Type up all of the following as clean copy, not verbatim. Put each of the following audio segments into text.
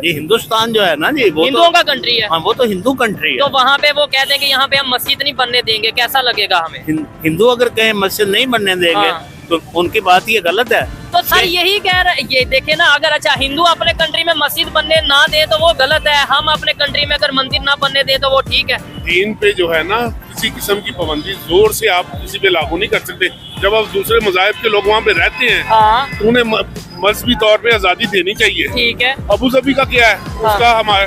जी हिंदुस्तान जो है ना जी वो हिंदुओं का कंट्री है। हाँ वो तो हिंदू कंट्री है। तो वहाँ पे वो कहते हैं कि यहाँ पे हम मस्जिद नहीं बनने देंगे, कैसा लगेगा हमें? हिंदू अगर कहें मस्जिद नहीं बनने देंगे हाँ। तो उनकी बात ये गलत है। तो सर यही कह रहे, ये देखे ना, अगर अच्छा हिंदू अपने कंट्री में मस्जिद बनने ना दे तो वो गलत है, हम अपने कंट्री में अगर मंदिर ना बनने दे तो वो ठीक है। दीन पे जो है ना किसी किस्म की पाबंदी जोर से आप किसी पे लागू नहीं कर सकते। जब आप दूसरे मज़ाहिब के लोग वहाँ पे रहते हैं हाँ तो उन्हें मजहबी तौर पे आज़ादी देनी चाहिए। ठीक है। अबू धाबी का क्या है, उसका हमारे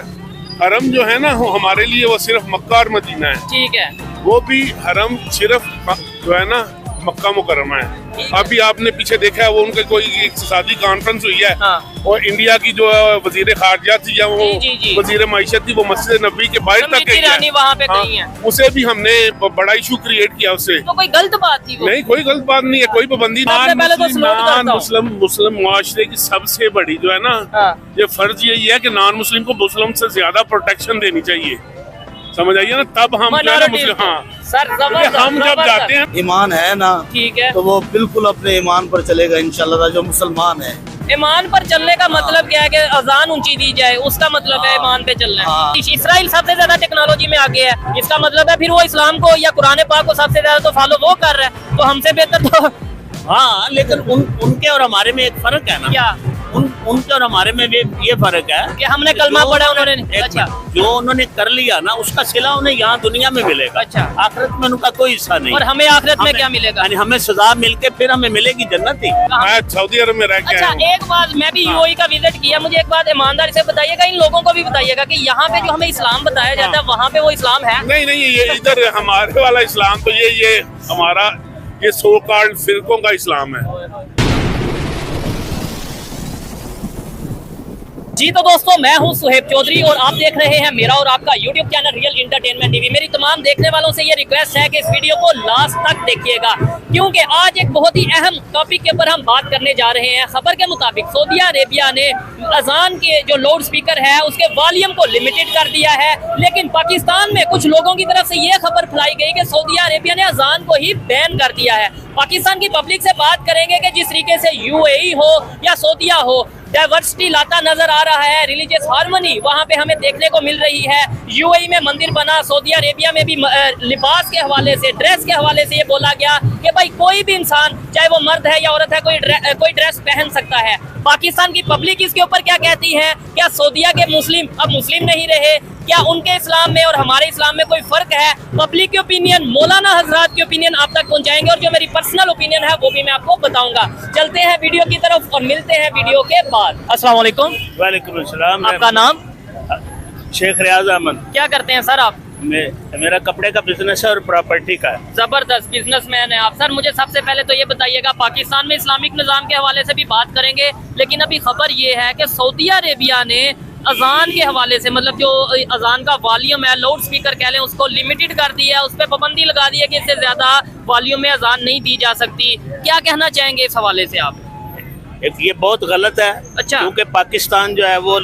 हरम जो है ना वो हमारे लिए वो सिर्फ मक्का और मदीना है। ठीक है। वो भी हरम सिर्फ जो है ना मक्का मुकरमा है। अभी आपने पीछे देखा है वो उनके कोई इक़्तिसादी कॉन्फ्रेंस हुई है हाँ। और इंडिया की जो वजीर खारजा थी या वो जी। वजीर माइशत थी वो मस्जिद नबी के बाहर तक गई है। वहाँ पे हाँ, गई है। उसे भी हमने बड़ा इशू क्रिएट किया उससे। तो कोई गलत बात थी वो? नहीं कोई गलत बात नहीं है, कोई पाबंदी सबसे पहले तो सलूट करता हूं। मुस्लिम मुआशरे की सबसे बड़ी जो है ना ये फर्ज यही है कि नॉन मुस्लिम को मुस्लिम से ज्यादा प्रोटेक्शन देनी चाहिए। समझ आइए ना, तब हम मुस्लिम सर हम जब जाते हैं ईमान है ना, ठीक है, तो वो बिल्कुल अपने ईमान पर चलेगा इंशाल्लाह। जो मुसलमान है ईमान पर चलने का मतलब क्या है कि अजान ऊंची दी जाए, उसका मतलब है ईमान पे चलना है। इसराइल सबसे ज्यादा टेक्नोलॉजी में आगे है, इसका मतलब है फिर वो इस्लाम को या कुरान पाक को सबसे ज्यादा तो फॉलो वो कर रहा है, तो हमसे बेहतर तो हाँ लेकिन उनके और हमारे में एक फर्क है ना। क्या? उनके और हमारे में भी ये फर्क है कि हमने कलमा पढ़ा, उन्होंने अच्छा जो उन्होंने कर लिया ना उसका सिला उन्हें यहाँ दुनिया में मिलेगा। अच्छा, आखिरत में उनका कोई हिस्सा नहीं। और हमें आखिरत में क्या मिलेगा? यानी हमें सजा मिलके फिर हमें मिलेगी जन्नत ही। मैं सऊदी अरब में रह के अच्छा आया हूं। एक बात, मैं भी यूएई का विजिट किया, मुझे एक बात ईमानदारी से बताइएगा, इन लोगों को भी बताइएगा कि यहाँ पे जो हमें इस्लाम बताया जाता है वहाँ पे वो इस्लाम है? नहीं ये इधर हमारे वाला इस्लाम तो ये हमारा ये सो कॉल्ड फिरकों का इस्लाम है। जी तो दोस्तों, मैं हूं सुहेब चौधरी और आप देख रहे हैं मेरा और आपका YouTube channel real entertainment TV. मेरी तमाम देखने वालों से ये रिक्वेस्ट है कि इस वीडियो को लास्ट तक देखिएगा, क्योंकि आज एक बहुत ही अहम टॉपिक के ऊपर हम बात करने जा रहे हैं। खबर के मुताबिक सऊदी अरेबिया ने अजान के जो लाउड स्पीकर है उसके वॉल्यूम को लिमिटेड कर दिया है, लेकिन पाकिस्तान में कुछ लोगों की तरफ से ये खबर फैलाई गई कि सऊदी अरेबिया ने अजान को ही बैन कर दिया है। पाकिस्तान की पब्लिक से बात करेंगे कि जिस तरीके से यूएई हो या सऊदीया हो, डाइवर्सिटी लाता नजर आ रहा है, रिलीजियस हार्मनी वहाँ पे हमें देखने को मिल रही है। यूएई में मंदिर बना, सऊदी अरेबिया में भी लिबास के हवाले से, ड्रेस के हवाले से ये बोला गया कि भाई कोई भी इंसान, चाहे वो मर्द है या औरत है, कोई ड्रेस पहन सकता है। पाकिस्तान की पब्लिक इसके ऊपर क्या कहती है? क्या सऊदीया के मुस्लिम अब मुस्लिम नहीं रहे? क्या उनके इस्लाम में और हमारे इस्लाम में कोई फर्क है? पब्लिक की ओपिनियन, मौलाना हजरात की ओपिनियन आप तक पहुंचाएंगे और जो मेरी पर्सनल ओपिनियन है वो भी मैं आपको बताऊंगा। चलते हैं वीडियो की तरफ और मिलते हैं वीडियो के बाद। अस्सलाम वालेकुम। वालेकुम अस्सलाम। आपका नाम? शेख रियाज अहमद। क्या करते हैं सर आप? मेरा कपड़े का बिजनेस है और प्रॉपर्टी का है। जबरदस्त बिजनेसमैन है आप। सर मुझे सबसे पहले तो ये बताइएगा, पाकिस्तान में इस्लामिक निज़ाम के हवाले से भी बात करेंगे, लेकिन अभी खबर ये है कि सऊदी अरेबिया ने अजान के हवाले से, मतलब जो अजान का वॉल्यूम है, लाउड स्पीकर कह लें, उसको लिमिटेड कर दिया है, उस पर पाबंदी लगा दी है कि इससे ज्यादा वॉल्यूम में अजान नहीं दी जा सकती। क्या कहना चाहेंगे इस हवाले से आप? ये बहुत गलत है। अच्छा। क्योंकि पाकिस्तान जो है वो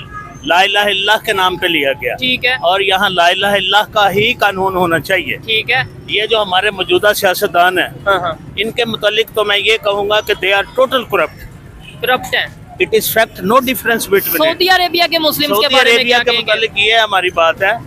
ला इलाहा इल्लल्लाह के नाम पे लिया गया। ठीक है। और यहाँ ला इलाहा इल्लल्लाह का ही कानून होना चाहिए। ठीक है। ये जो हमारे मौजूदा सियासतदान है इनके मुतालिक तो मैं ये कहूँगा कि दे आर टोटल करप्ट है। It is fact, no difference between. Saudi Arabia के मुस्लिम के सऊदी बारे में अरेबिया क्या के मुतालिक ये हमारी बात है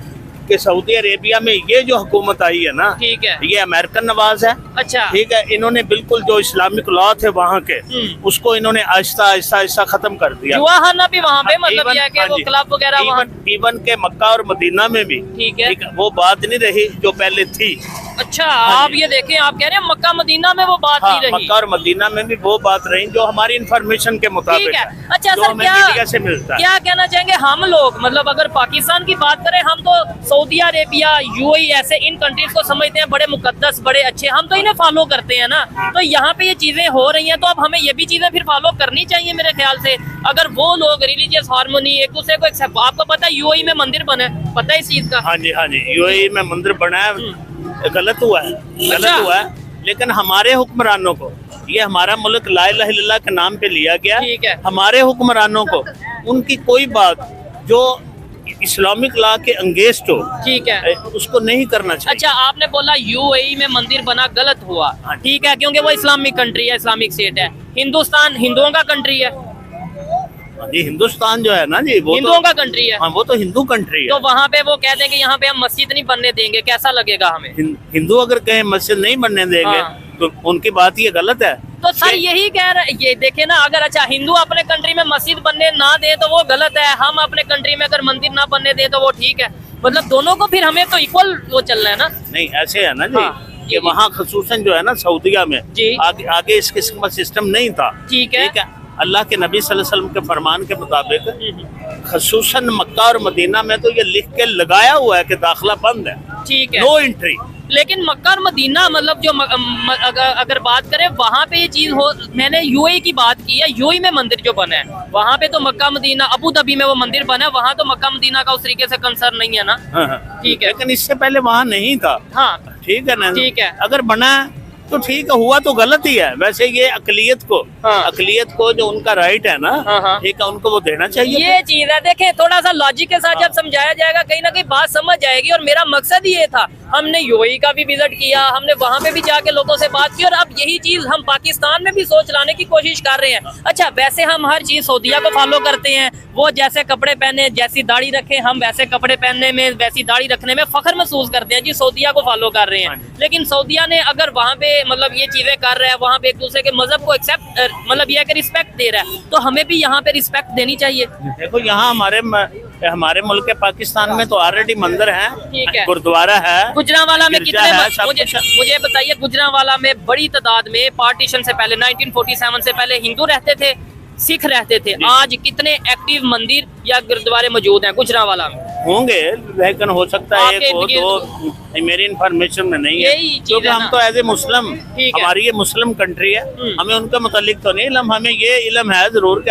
कि सऊदी अरेबिया में ये जो हुकूमत आई है ना, ठीक है, ये अमेरिकन नवाज है। अच्छा। ठीक है, इन्होंने बिल्कुल जो इस्लामिक लॉ थे वहाँ के उसको इन्होंने आहिस्ता आहिस्ता खत्म कर दिया। जुआखाना भी वहाँ पे, मतलब यह कि वो क्लब वगैरह वहाँ, इवन के मक्का और मदीना में भी। ठीक है, वो बात नहीं रही जो पहले थी। अच्छा, आप ये देखें, आप कह रहे हैं मक्का मदीना में वो बात नहीं रही। मक्का और मदीना में भी वो बात रही जो हमारी इंफॉर्मेशन के मुताबिक। ठीक है। अच्छा सर, क्या कहना चाहेंगे हम लोग, मतलब अगर पाकिस्तान की बात करें, हम तो सऊदी अरेबिया, यूएई ऐसे इन कंट्रीज को समझते हैं बड़े मुकद्दस, बड़े अच्छे, हम तो इन्हें फॉलो करते हैं ना। तो यहाँ पे ये चीजें हो रही हैं तो अब हमें ये भी चीजें फिर फॉलो करनी चाहिए मेरे ख्याल से। अगर वो लोग रिलीजियस हार्मनी, एक दूसरे को एक्सेप्ट, आपको पता है यूएई में मंदिर बने, पता है इस चीज का? हाँ जी, यूएई में मंदिर बना है, गलत हुआ है, गलत हुआ है, लेकिन हमारे हुक्मरानों को, ये हमारा मुल्क ला इलाहा इल्लल्लाह के नाम पे लिया गया। ठीक है। हमारे हुक्मरानों को उनकी कोई बात जो इस्लामिक लॉ के अंगेंस्ट हो, ठीक है, उसको नहीं करना चाहिए। अच्छा, आपने बोला यूएई में मंदिर बना, गलत हुआ, ठीक है, क्योंकि वो इस्लामिक कंट्री है, इस्लामिक स्टेट है। हिंदुस्तान हिंदुओं का कंट्री है। ये हिंदुस्तान जो है ना जी, वो हिंदुओं का कंट्री है। हाँ, वो तो हिंदू कंट्री तो है। वहाँ पे वो कहते हैं कि यहाँ पे हम मस्जिद नहीं बनने देंगे, कैसा लगेगा हमें? हिंदू अगर कहें मस्जिद नहीं बनने देंगे हाँ। तो उनकी बात ये गलत है। तो सर यही कह रहे, ये देखे ना, अगर अच्छा हिंदू अपने कंट्री में मस्जिद बनने ना दे तो वो गलत है, हम अपने कंट्री में अगर मंदिर ना बनने दे तो वो ठीक है। मतलब दोनों को फिर हमें तो इक्वल वो चलना है ना। नहीं, ऐसे है ना जी, हाँ, कि वहाँ खसूसन जो है ना सऊदिया में जी। आगे इस किस्म का सिस्टम नहीं था। ठीक है। अल्लाह के नबी सल्लल्लाहु अलैहि वसल्लम के फरमान के मुताबिक खसूसन मक्का और मदीना में तो ये लिख के लगाया हुआ है कि दाखिला बंद है, ठीक है, नो एंट्री। लेकिन मक्का और मदीना मतलब जो अगर बात करें वहाँ पे ये चीज हो, मैंने यूएई की बात की है, यूएई में मंदिर जो बना है वहाँ पे तो मक्का मदीना, अबू धाबी में वो मंदिर बना है, वहाँ तो मक्का मदीना का उस तरीके से कंसर्न नहीं है ना। ठीक है, लेकिन इससे पहले वहाँ नहीं था। हाँ ठीक है ना, ठीक है। अगर बना तो ठीक है, हुआ तो गलत ही है। वैसे ये अकलियत को जो उनका राइट है ना, हाँ। ठीक है, उनको वो देना चाहिए। ये चीज है, देखें थोड़ा सा लॉजिक के साथ जब समझाया जाएगा कहीं ना कहीं बात समझ जाएगी। और मेरा मकसद ये था, हमने यूएई का भी विजिट किया, हमने वहाँ पे भी जाके लोगों से बात की, और अब यही चीज हम पाकिस्तान में भी सोच लाने की कोशिश कर रहे हैं। अच्छा, वैसे हम हर चीज सऊदिया को फॉलो करते हैं, वो जैसे कपड़े पहने, जैसी दाढ़ी रखे, हम वैसे कपड़े पहनने में, वैसी दाढ़ी रखने में फख्र महसूस करते हैं जी, सऊदिया को फॉलो कर रहे हैं। लेकिन सऊदिया ने अगर वहाँ पे मतलब ये चीजें कर रहा है, वहाँ पे एक दूसरे के मजहब को एक्सेप्ट मतलब ये कि रिस्पेक्ट दे रहा है, तो हमें भी यहाँ पे रिस्पेक्ट देनी चाहिए। देखो, यहाँ हमारे मुल्क के पाकिस्तान में तो ऑलरेडी मंदिर है, ठीक है, गुरुद्वारा है, गुजरांवाला में गिरजा कितने है, मुझे बताइए, गुजरांवाला में बड़ी तादाद में पार्टीशन से पहले 1947 से पहले हिंदू रहते थे, सिख रहते थे। आज कितने एक्टिव मंदिर या गुरुद्वारे मौजूद हैं गुजरांवाला में? होंगे, लेकिन हो सकता है एक हो दो, मेरी इन्फॉर्मेशन में नहीं है, क्योंकि हम तो एज ए मुस्लिम, हमारी ये मुस्लिम कंट्री है, हमें उनका मुतालिक तो नहीं इल्म, हमें ये इल्म है जरूर कि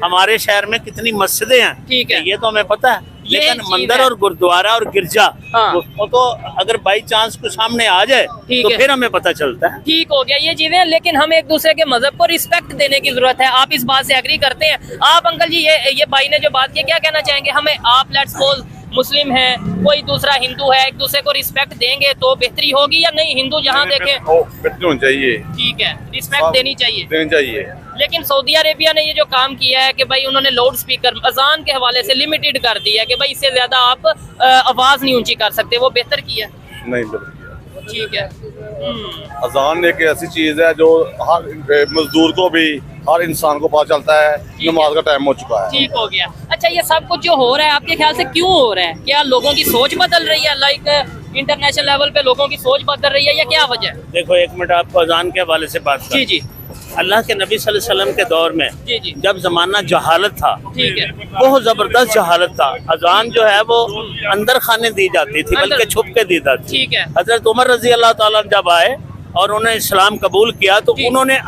हमारे शहर में कितनी मस्जिदें हैं, ठीक है, ये तो हमें पता है। लेकिन मंदिर और गुरुद्वारा और गिरजा वो तो अगर बाई चांस कुछ सामने आ जाए तो फिर हमें पता चलता है। ठीक हो गया ये चीजें, लेकिन हमें एक दूसरे के मजहब को रिस्पेक्ट देने की जरूरत है। आप इस बात से एग्री करते हैं? आप अंकल जी, ये भाई ने जो बात की, क्या कहना चाहेंगे? हमें, आप लेट्स सपोज मुस्लिम है, कोई दूसरा हिंदू है, एक दूसरे को रिस्पेक्ट देंगे तो बेहतरी होगी या नहीं? हिंदू जहाँ देखे बेहतरी होनी चाहिए, ठीक है, रिस्पेक्ट देनी चाहिए। लेकिन सऊदी अरेबिया ने ये जो काम किया है कि भाई उन्होंने लाउड स्पीकर अजान के हवाले से लिमिटेड कर दिया है कि भाई इससे ज्यादा आप आवाज नहीं ऊंची कर सकते, वो बेहतर किया? नहीं बेहतर किया, ठीक है। अजान एक ऐसी चीज है जो हर मजदूर को भी, हर इंसान को पता चलता है नमाज का टाइम हो चुका है। ठीक हो गया। अच्छा, ये सब कुछ जो हो रहा है आपके ख्याल से क्यों हो रहा है? क्या लोगों की सोच बदल रही है, लाइक इंटरनेशनल लेवल पे लोगों की सोच बदल रही है, या क्या वजह है? देखो, एक मिनट आपको अजान के हवाले से बात कर। जी। अल्लाह के नबी सल्लल्लाहु अलैहि वसल्लम के दौर में जी। जब जमाना जहालत था, ठीक है, बहुत जबरदस्त जहालत था, अजान जो है वो अंदर खाने दी जाती थी, बल्कि छुप के दी जाती थी। ठीक है। हजरत उमर रजी अल्लाह ताला जब आए और उन्होंने इस्लाम कबूल किया तो उन्होंने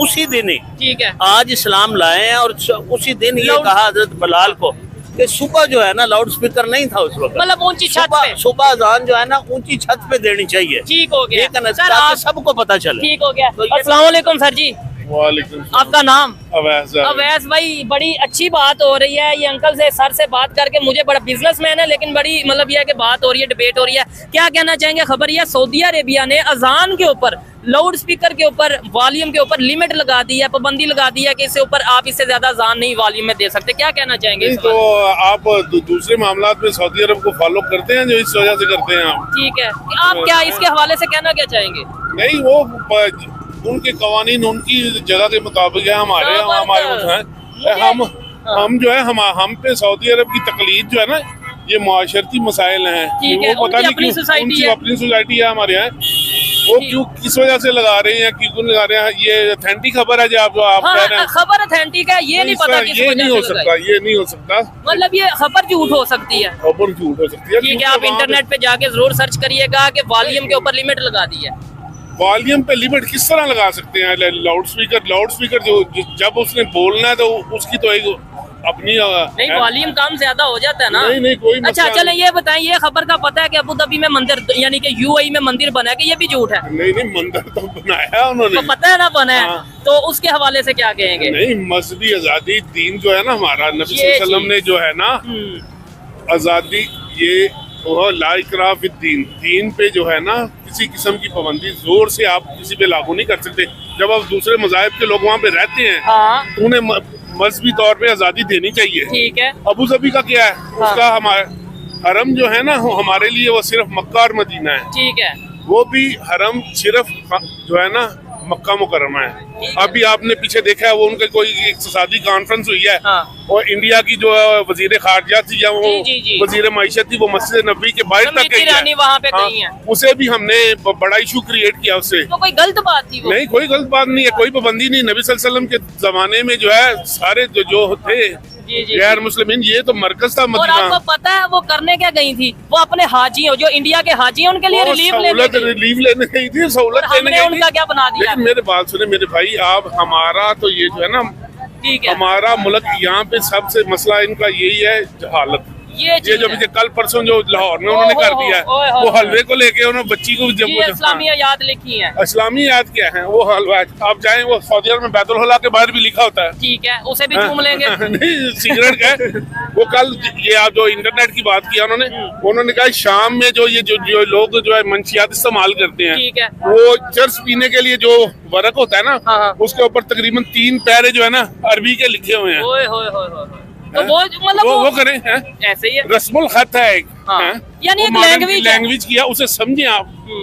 उसी दिन ही, ठीक है, आज इस्लाम लाए हैं, और उसी दिन ये कहा हजरत बिलाल को कि सुबह जो है ना, लाउड स्पीकर नहीं था उस वक्त, मतलब ऊंची छत पे, सुबह अजान जो है ना ऊंची छत पे देनी चाहिए। ठीक हो गया सर, आप सबको पता चले। ठीक हो गया। तो अस्सलाम वालेकुम सर जी। वालेकुम। आपका नाम? अवैस भाई, बड़ी अच्छी बात हो रही है, ये अंकल से, सर से बात करके, मुझे बड़ा बिजनेसमैन है लेकिन बड़ी मतलब यह है कि बात हो रही है, डिबेट हो रही है। क्या कहना चाहेंगे? खबर यह, सऊदी अरेबिया ने अजान के ऊपर, लाउड स्पीकर के ऊपर, वॉल्यूम के ऊपर लिमिट लगा दी है, पाबंदी लगा दी है कि इससे ऊपर आप इससे ज्यादा अजान नहीं वॉल्यूम में दे सकते। क्या कहना चाहेंगे? तो आप दूसरे मामलात में सऊदी अरब को फॉलो करते हैं, जो इस वजह से करते हैं आप? ठीक है, आप क्या इसके हवाले से कहना क्या चाहेंगे? नहीं, वो उनके कवानीन उनकी जगह के मुताबिक है, हमारे हम जो है हम पे सऊदी अरब की तकलीद जो है ना, ये माशरती मसाइल हैं, वो पता नहीं क्यों, उनकी अपनी सोसाइटी है हमारे यहाँ, वो क्यों किस वजह से लगा रहे हैं, क्यों लगा रहे हैं? ये ऑथेंटिक खबर है जो आप कह रहे हैं। खबर ऑथेंटिक है, ये नहीं पता किस ये नहीं हो सकता, ये नहीं हो सकता, मतलब ये खबर झूठ हो सकती है, खबर झूठ हो सकती है। ठीक है, आप इंटरनेट पे जाके जरूर सर्च करिएगा कि वॉल्यूम के ऊपर लिमिट लगा दी है। वॉल्यूम पे लिमिट किस तरह लगा सकते हैं? लाउड स्पीकर जो जब उसने बोलना है तो उसकी तो एक अपनी नहीं, वॉल्यूम कम ज्यादा हो जाता है ना। नहीं कोई अच्छा, चले ये बताएं, ये खबर का पता है कि अबू धाबी में मंदिर, यानी कि यूएई में मंदिर बना है, कि ये भी झूठ है? नहीं, मंदिर तो बनाया उन्होंने, तो पता है ना बना है, तो उसके हवाले से क्या कहेंगे? नहीं, मजहबी आजादी, दीन जो है ना हमारा, नबी सल्लल्लाहु अलैहि वसल्लम ने जो है ना आजादी, ये ला इकराह फिद दीन, दीन पे जो है ना किसी किस्म की पाबंदी जोर से आप किसी पे लागू नहीं कर सकते। जब आप दूसरे मज़ाहिब के लोग वहाँ पे रहते हैं तो उन्हें मजहबी तौर पे आजादी देनी चाहिए। ठीक है। अबू धाबी का क्या है, उसका हमारा हरम जो है ना, वो हमारे लिए वो सिर्फ मक्का और मदीना है। ठीक है। वो भी हरम सिर्फ जो है ना मक्का मुकरमा है। अभी आपने पीछे देखा है वो उनके कोई इक्तिसादी कॉन्फ्रेंस हुई है, और इंडिया की जो वजीर खारजा थी या वो वजीर मईशत थी, वो मस्जिद नबी के बाहर तक गई है, वहाँ पे गई हैं। उसे भी हमने बड़ा इशू क्रिएट किया उससे। तो कोई गलत बात थी वो? नहीं, कोई गलत बात नहीं है, कोई पाबंदी नहीं। नबी सल्लल्लाहु अलैहि वसल्लम के जमाने में जो है सारे जो थे गैर मुस्लिमीन, ये तो मरकज था मदीना। और आपको पता है वो करने क्या गई थी? वो अपने हाजियों, जो इंडिया के हाजी हैं, उनके लिए रिलीफ लेने गई थी, सहूलत देने गई थी। उनका क्या बना दिया? लेकिन मेरे बात सुने मेरे भाई, आप हमारा तो ये जो है ना, ठीक है, हमारा मुल्क यहाँ पे सबसे मसला इनका यही है जहालत। ये जो मुझे कल परसों जो लाहौर में उन्होंने कर दिया है, वो हलवे को लेके उन्होंने बच्ची को जब इस्लामिया याद लिखी है। इस्लामी याद क्या है वो हलवा, आप जाएं वो सऊदी अरब में बैतुल हला के बाहर भी लिखा होता है। ठीक है, उसे भी चूम लेंगे। नहीं, सिगरेट का वो कल ये आप जो इंटरनेट की बात किया उन्होंने कहा शाम में जो ये लोग जो है मंशियात इस्तेमाल करते हैं, ठीक है, वो चर्च पीने के लिए जो वर्क होता है ना, उसके ऊपर तकरीबन 3 पैरे जो है ना अरबी के लिखे हुए हैं। तो वो मतलब वो करें हैं? ऐसे ही है, रस्मुल खत है एक, यानी एक लैंग्वेज किया, उसे समझे आप।